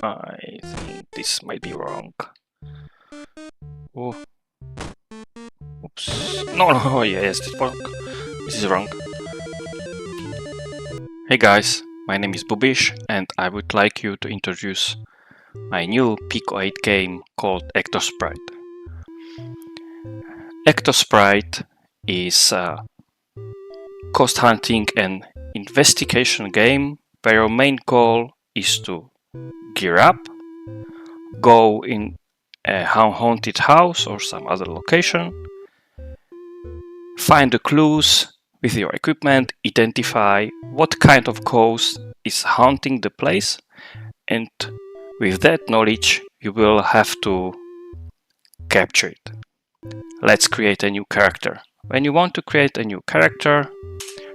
I think this might be wrong. Oh, oops. No, yes, this is wrong. Hey guys, my name is Bubish and I would like you to introduce my new PICO-8 game called Ectosprite. Ectosprite is a ghost hunting and investigation game where your main goal is to gear up, go in a haunted house or some other location, find the clues with your equipment, identify what kind of ghost is haunting the place, and with that knowledge you will have to capture it. Let's create a new character. When you want to create a new character,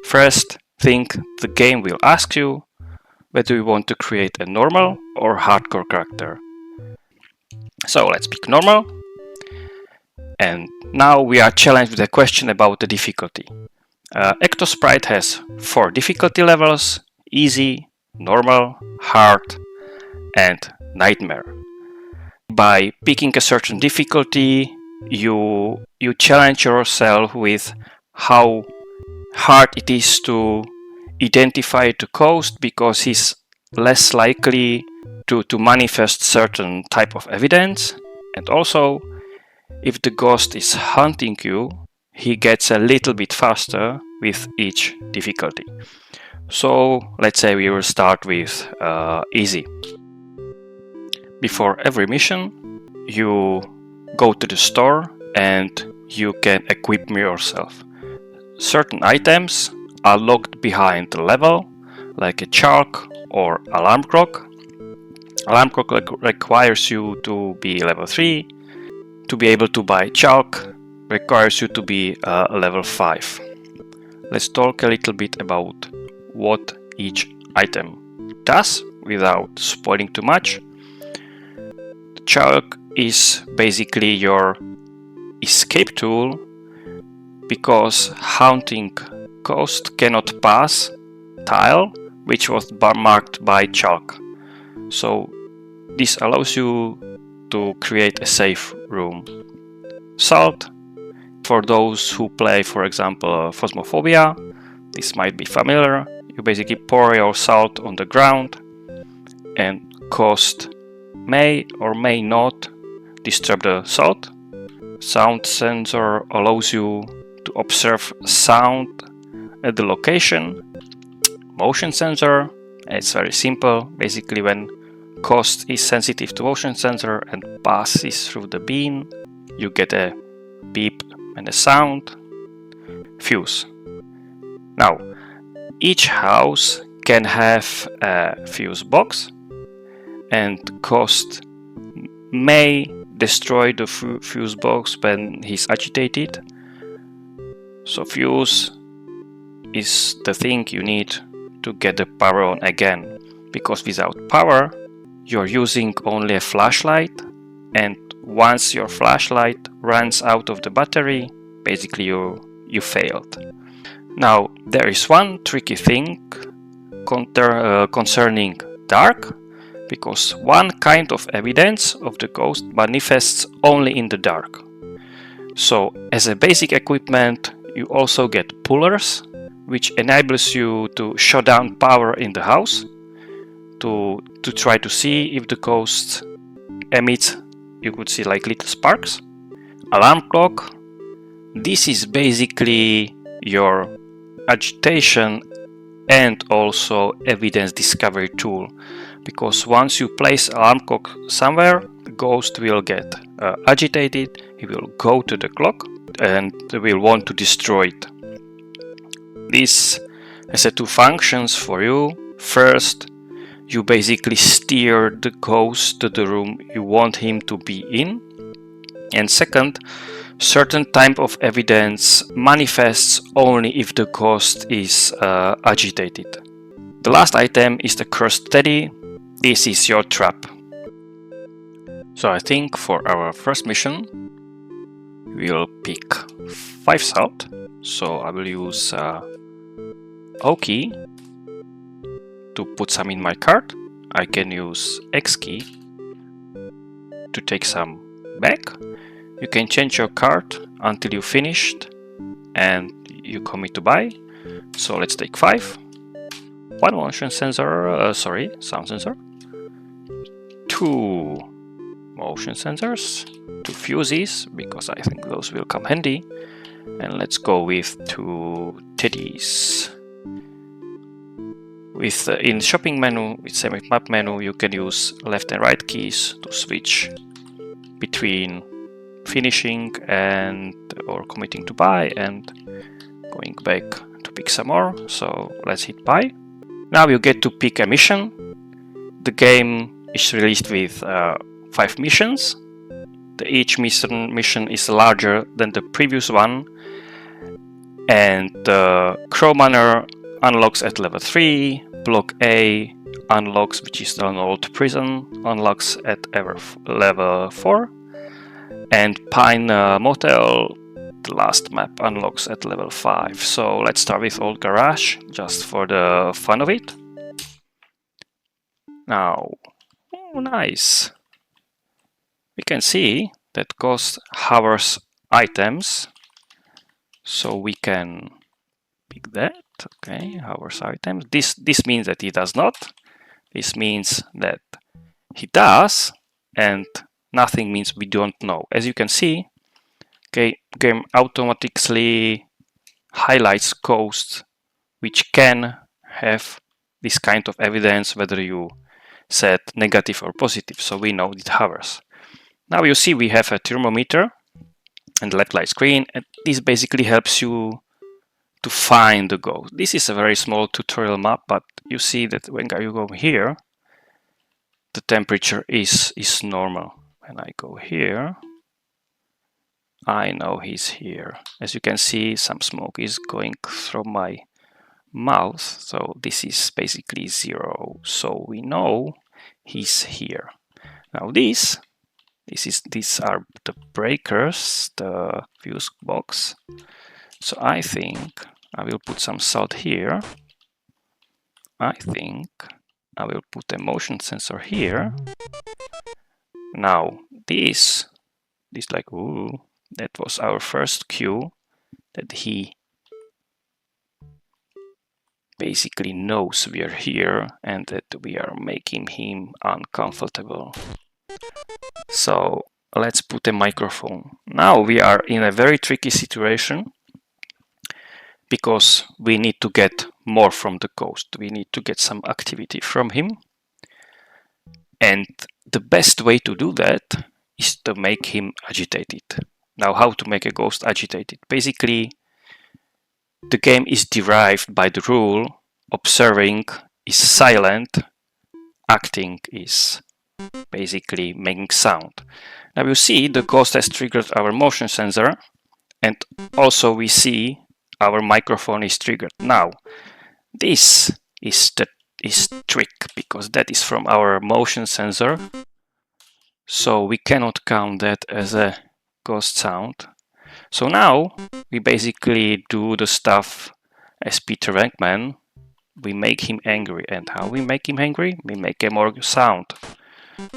first thing the game will ask you whether you want to create a normal or hardcore character. So let's pick normal. And now we are challenged with a question about the difficulty. Ectosprite has 4 difficulty levels: easy, normal, hard, and nightmare. By picking a certain difficulty, you challenge yourself with how hard it is to identify the ghost, because he's less likely to manifest certain type of evidence, and also if the ghost is hunting you, he gets a little bit faster with each difficulty. So let's say we will start with easy. Before every mission, you go to the store and you can equip yourself. Certain items are locked behind the level, like a chalk or alarm clock. Alarm clock requires you to be level 3. To be able to buy chalk requires you to be level 5. Let's talk a little bit about what each item does without spoiling too much. The chalk is basically your escape tool, because haunting ghost cannot pass tile which was marked by chalk. So this allows you to create a safe room. Salt, for those who play, for example, Phasmophobia, this might be familiar. You basically pour your salt on the ground and ghost may or may not disturb the salt. Sound sensor allows you to observe sound at the location. Motion sensor, it's very simple. Basically, when ghost is sensitive to motion sensor and passes through the beam, you get a beep and a sound. Fuse. Now, each house can have a fuse box, and ghost may destroy the fuse box when he's agitated. So fuse is the thing you need to get the power on again, because without power you're using only a flashlight, and once your flashlight runs out of the battery, basically you failed. Now there is one tricky thing concerning dark, because one kind of evidence of the ghost manifests only in the dark. So as a basic equipment you also get pullers, which enables you to shut down power in the house to try to see if the ghost emits, you could see like little sparks. Alarm clock, this is basically your agitation and also evidence discovery tool, because once you place alarm clock somewhere, the ghost will get agitated, he will go to the clock and will want to destroy it. This has 2 functions for you. First, you basically steer the ghost to the room you want him to be in, and second, certain type of evidence manifests only if the ghost is agitated. The last item is the cursed teddy. This is your trap. So I think for our first mission we'll pick 5 salt. So I will use O key to put some in my cart. I can use X key to take some back. You can change your card until you finished and you commit to buy. So let's take 5. 1 motion sensor, sound sensor. 2 motion sensors. 2 fuses, because I think those will come handy. And let's go with 2 teddies. With in shopping menu, with same map menu, you can use left and right keys to switch between finishing and or committing to buy and going back to pick some more. So let's hit buy. Now you get to pick a mission. The game is released with 5 missions. Each mission is larger than the previous one, and the Crowmanner unlocks at level 3, Block A unlocks, which is an old prison, unlocks at level 4, and Pine Motel, the last map, unlocks at level 5. So let's start with Old Garage, just for the fun of it. Now, oh, nice. We can see that Ghost hovers items, so we can pick that. Okay, hovers items. This means that he does not. This means that he does, and nothing means we don't know. As you can see, okay, game automatically highlights ghosts which can have this kind of evidence, whether you set negative or positive, so we know it hovers. Now you see we have a thermometer and left light screen, and this basically helps you to find the ghost. This is a very small tutorial map, but you see that when you go here, the temperature is normal. When I go here, I know he's here. As you can see, some smoke is going through my mouth, so this is basically 0. So we know he's here. Now these are the breakers, the fuse box. So I think I will put some salt here. I think I will put a motion sensor here. Now this like, ooh, that was our first cue that he basically knows we are here and that we are making him uncomfortable. So let's put a microphone. Now we are in a very tricky situation because we need to get more from the ghost. We need to get some activity from him. And the best way to do that is to make him agitated. Now, how to make a ghost agitated? Basically, the game is derived by the rule observing is silent, acting is basically making sound. Now you see the ghost has triggered our motion sensor, and also we see our microphone is triggered. Now this is the trick, because that is from our motion sensor, so we cannot count that as a ghost sound. So now we basically do the stuff as Peter Venkman. We make him angry. And how we make him angry? We make a more sound.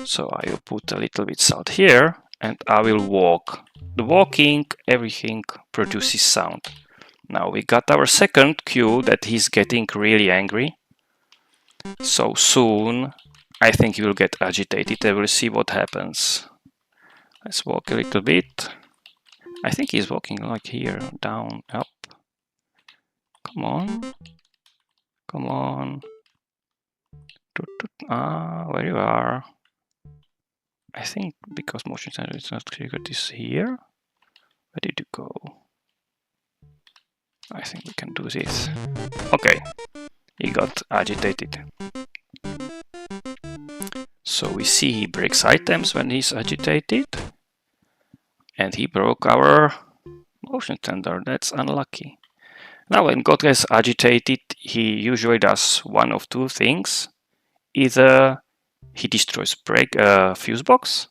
So I will put a little bit salt here, and I will walk. The walking, everything produces sound. Now we got our second cue that he's getting really angry. So soon I think he will get agitated, and we'll see what happens. Let's walk a little bit. I think he's walking like here, down, up. Come on. Come on. Ah, where you are. I think because motion sensor is not triggered is here. Where did you go? I think we can do this. Okay, he got agitated. So we see he breaks items when he's agitated. And he broke our motion sensor. That's unlucky. Now when God gets agitated, he usually does one of two things. Either he destroys fuse box,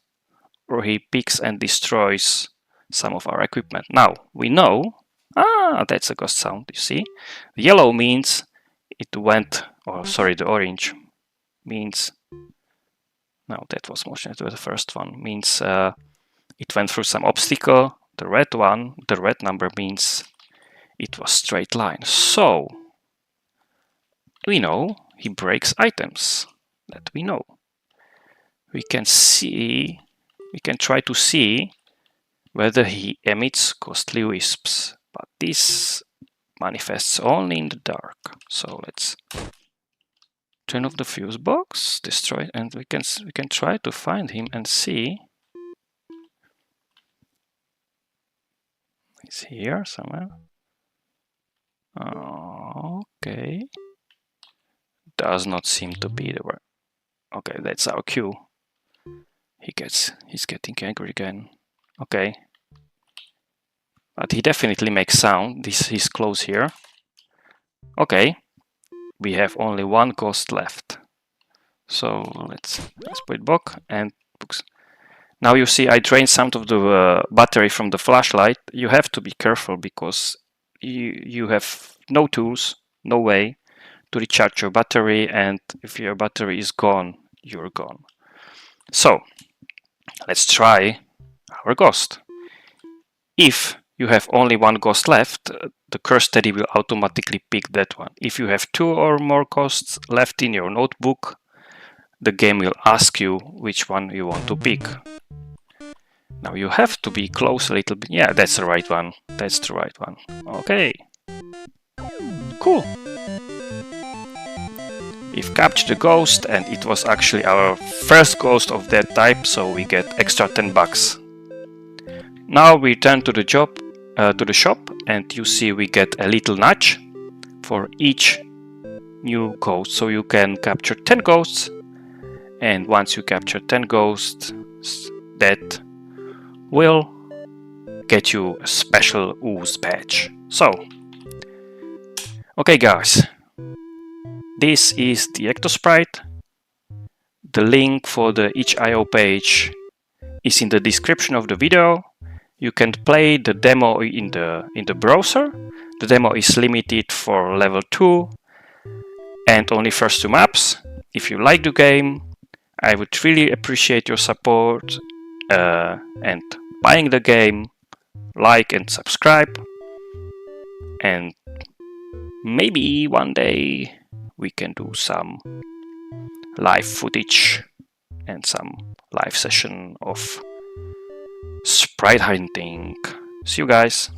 or he picks and destroys some of our equipment. Now we know, that's a ghost sound, you see. The yellow means it went, or sorry, the orange means No, that was motion. That was the first one. Means it went through some obstacle. The red one, the red number means it was straight line. So we know he breaks items. That we know. We can see, we can try to see whether he emits costly wisps, but this manifests only in the dark. So let's turn off the fuse box, destroy, and we can try to find him and see. He's here somewhere. Okay. Does not seem to be the word. Okay, that's our cue. He's getting angry again. Okay. But he definitely makes sound. He's close here. Okay. We have only one ghost left. So let's put back and books. Now you see I drained some of the battery from the flashlight. You have to be careful because you have no tools, no way to recharge your battery, and if your battery is gone, you're gone. So let's try our ghost. If you have only one ghost left, the curse teddy will automatically pick that one. If you have two or more ghosts left in your notebook, the game will ask you which one you want to pick. Now you have to be close a little bit. Yeah, that's the right one. That's the right one. Okay. Cool. We've captured the ghost, and it was actually our first ghost of that type, so we get extra 10 bucks. Now we turn to the shop, and you see we get a little nudge for each new ghost. So you can capture 10 ghosts, and once you capture 10 ghosts, that will get you a special ooze badge. So, okay guys, this is the Ectosprite. The link for the itch.io page is in the description of the video. You can play the demo in the browser. The demo is limited for level 2 and only first 2 maps. If you like the game, I would really appreciate your support and buying the game, like and subscribe, and maybe one day we can do some live footage and some live session of sprite hunting. See you guys.